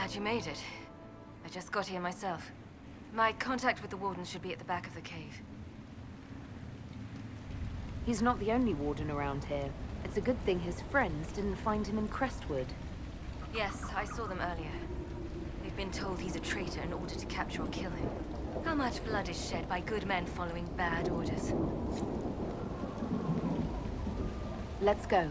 Glad you made it. I just got here myself. My contact with the warden should be at the back of the cave. He's not the only warden around here. It's a good thing his friends didn't find him in Crestwood. Yes, I saw them earlier. They've been told he's a traitor in order to capture or kill him. How much blood is shed by good men following bad orders? Let's go.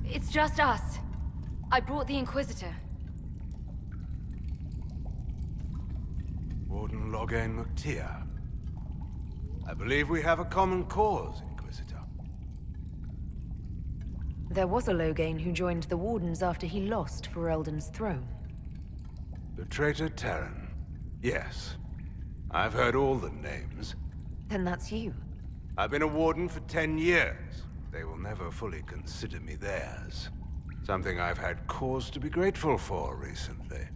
It's just us. I brought the Inquisitor. Warden Loghain McTeer. I believe we have a common cause, Inquisitor. There was a Loghain who joined the Wardens after he lost for Eldon's throne. The traitor Terran. Yes. I've heard all the names. Then that's you. I've been a Warden for 10 years. They will never fully consider me theirs. Something I've had cause to be grateful for recently.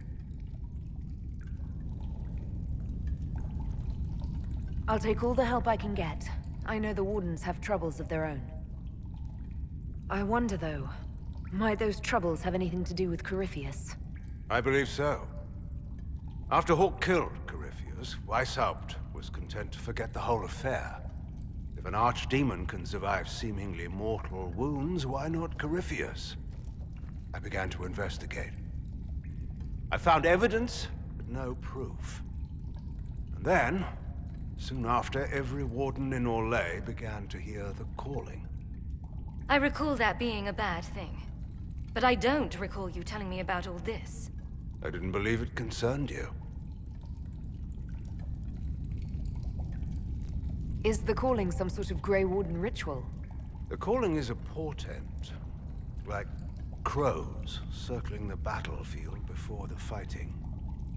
I'll take all the help I can get. I know the Wardens have troubles of their own. I wonder, though, might those troubles have anything to do with Corypheus? I believe so. After Hawke killed Corypheus, Weishaupt was content to forget the whole affair. If an archdemon can survive seemingly mortal wounds, why not Corypheus? I began to investigate. I found evidence, but no proof. And then, soon after, every warden in Orlais began to hear the calling. I recall that being a bad thing. But I don't recall you telling me about all this. I didn't believe it concerned you. Is the calling some sort of Grey Warden ritual? The calling is a portent, like crows circling the battlefield before the fighting.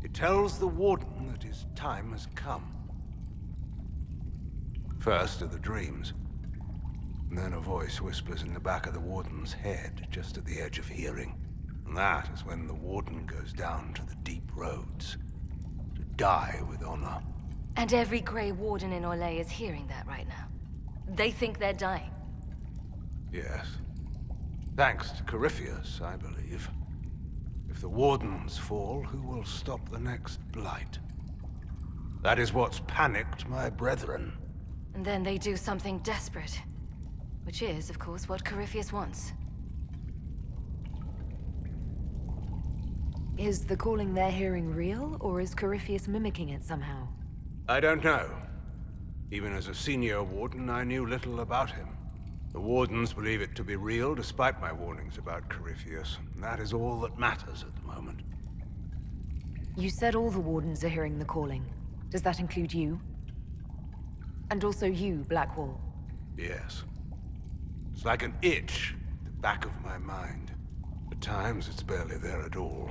It tells the Warden that his time has come. First are the dreams, and then a voice whispers in the back of the Warden's head, just at the edge of hearing. And that is when the Warden goes down to the deep roads, to die with honor. And every Grey Warden in Orlais is hearing that right now. They think they're dying. Yes. Thanks to Corypheus, I believe. If the Wardens fall, who will stop the next blight? That is what's panicked my brethren. And then they do something desperate. Which is, of course, what Corypheus wants. Is the calling they're hearing real, or is Corypheus mimicking it somehow? I don't know. Even as a senior Warden, I knew little about him. The Wardens believe it to be real, despite my warnings about Corypheus. And that is all that matters at the moment. You said all the Wardens are hearing the calling. Does that include you? And also you, Blackwall? Yes. It's like an itch at the back of my mind. At times, it's barely there at all.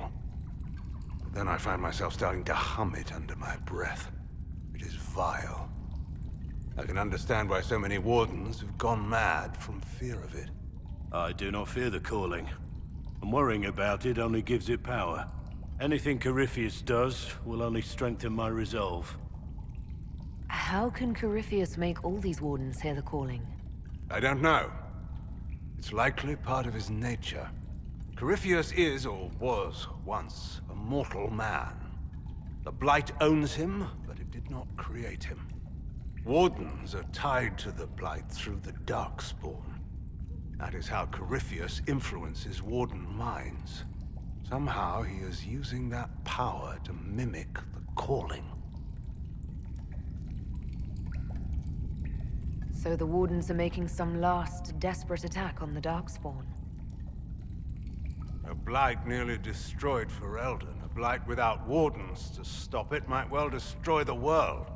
But then I find myself starting to hum it under my breath. It is vile. I can understand why so many Wardens have gone mad from fear of it. I do not fear the calling. And worrying about it only gives it power. Anything Corypheus does will only strengthen my resolve. How can Corypheus make all these Wardens hear the calling? I don't know. It's likely part of his nature. Corypheus is, or was, once a mortal man. The Blight owns him, but it did not create him. Wardens are tied to the Blight through the Darkspawn. That is how Corypheus influences Warden minds. Somehow he is using that power to mimic the calling. So the Wardens are making some last, desperate attack on the Darkspawn. A blight nearly destroyed Ferelden. A blight without Wardens to stop it might well destroy the world.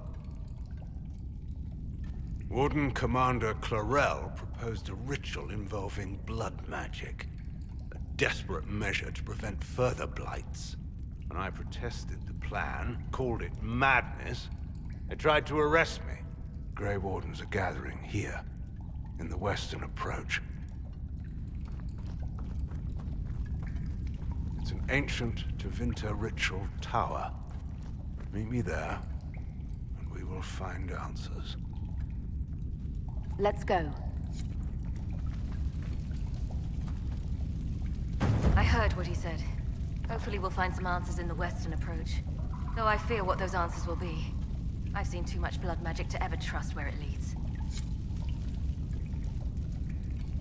Warden Commander Clarel proposed a ritual involving blood magic. A desperate measure to prevent further blights. When I protested the plan, called it madness, they tried to arrest me. Grey Wardens are gathering here, in the western approach. It's an ancient Tevinter ritual tower. Meet me there, and we will find answers. Let's go. I heard what he said. Hopefully we'll find some answers in the western approach. Though I fear what those answers will be. I've seen too much blood magic to ever trust where it leads.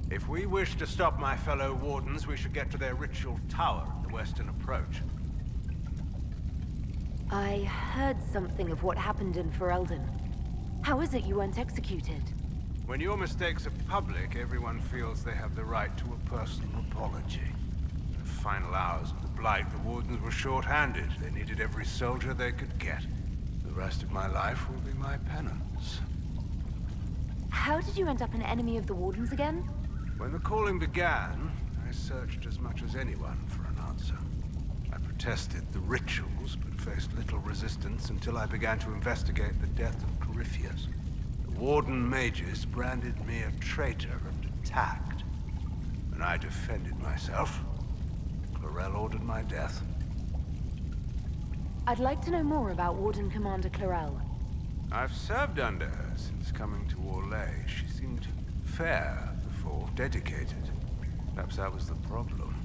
If we wish to stop my fellow Wardens, we should get to their ritual tower in the western approach. I heard something of what happened in Ferelden. How is it you weren't executed? When your mistakes are public, everyone feels they have the right to a personal apology. In the final hours of the Blight, the Wardens were short-handed. They needed every soldier they could get. The rest of my life will be my penance. How did you end up an enemy of the Wardens again? When the calling began, I searched as much as anyone for an answer. I protested the rituals, but faced little resistance until I began to investigate the death of Corypheus. The Warden mages branded me a traitor and attacked. When I defended myself, Clarel ordered my death. I'd like to know more about Warden Commander Clarel. I've served under her since coming to Orlais. She seemed fair before, dedicated. Perhaps that was the problem.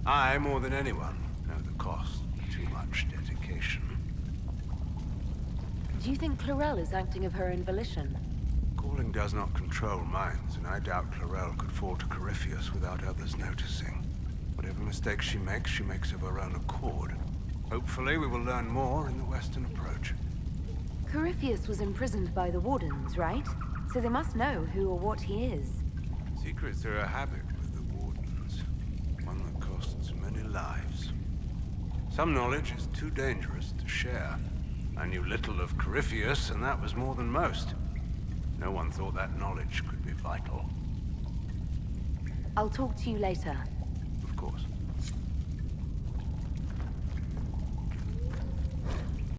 I, more than anyone, know the cost of too much dedication. Do you think Clarel is acting of her own volition? Calling does not control minds, and I doubt Clarel could fall to Corypheus without others noticing. Whatever mistakes she makes of her own accord. Hopefully we will learn more in the western approach. Corypheus was imprisoned by the Wardens, right? So they must know who or what he is. Secrets are a habit with the Wardens. One that costs many lives. Some knowledge is too dangerous to share. I knew little of Corypheus, and that was more than most. No one thought that knowledge could be vital. I'll talk to you later. Of course.